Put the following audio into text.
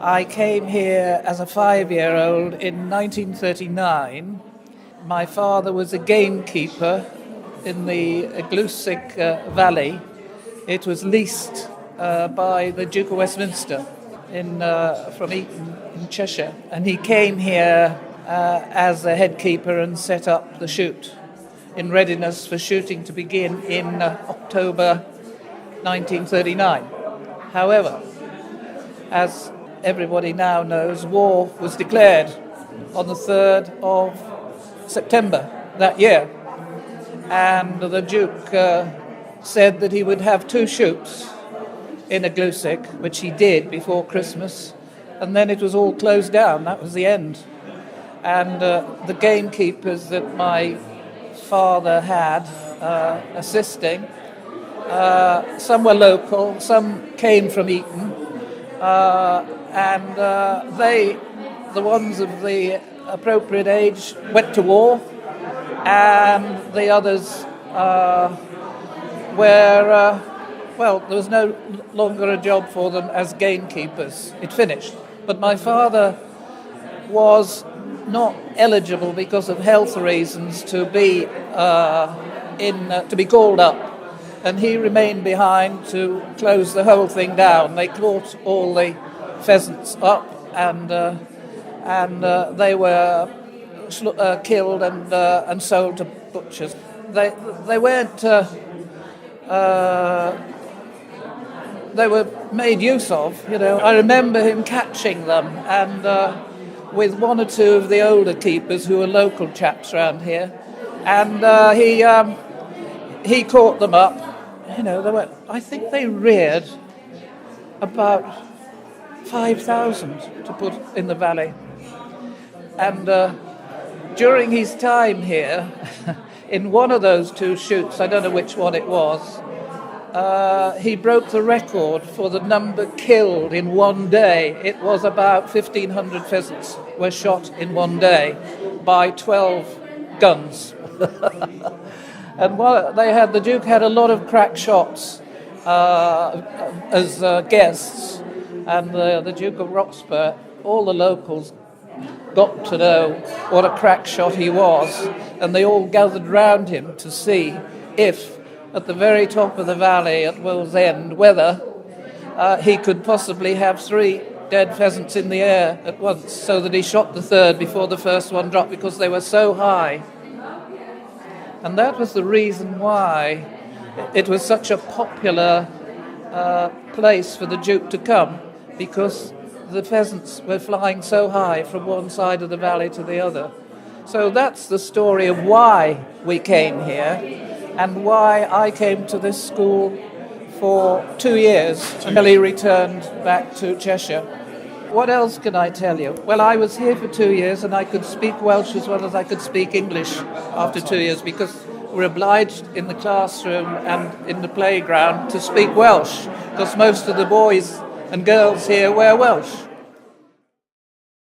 I came here as a 5-year-old in 1939. My father was a gamekeeper in the Glusick Valley. It was leased by the Duke of Westminster from Eton in Cheshire. And he came here as a head keeper and set up the shoot in readiness for shooting to begin in October 1939. However, as everybody now knows, war was declared on the 3rd of September that year. And the Duke said that he would have 2 shoots in a Glusick, which he did before Christmas, and then it was all closed down. That was the end. And the gamekeepers that my father had assisting, some were local, some came from Eton, and the ones of the appropriate age went to war, and the others there was no longer a job for them as gamekeepers. It finished. But my father was not eligible because of health reasons to be called up. And he remained behind to close the whole thing down. They caught all the pheasants up, and they were killed and sold to butchers. They weren't. They were made use of. I remember him catching them, and with one or two of the older keepers who were local chaps around here, and he caught them up. I think they reared about 5,000 to put in the valley. And during his time here, in one of those 2 shoots, I don't know which one it was, he broke the record for the number killed in one day. It was about 1,500 pheasants were shot in one day by 12 guns. And the Duke had a lot of crack shots as guests, and the Duke of Roxburgh, all the locals got to know what a crack shot he was, and they all gathered round him to see if, at the very top of the valley at World's End, whether he could possibly have 3 dead pheasants in the air at once, so that he shot the 3rd before the first one dropped, because they were so high. And that was the reason why it was such a popular place for the Duke to come, because the pheasants were flying so high from one side of the valley to the other. So that's the story of why we came here, and why I came to this school for 2 years until he returned back to Cheshire. What else can I tell you? Well, I was here for 2 years, and I could speak Welsh as well as I could speak English after 2 years, because we're obliged in the classroom and in the playground to speak Welsh, because most of the boys and girls here were Welsh.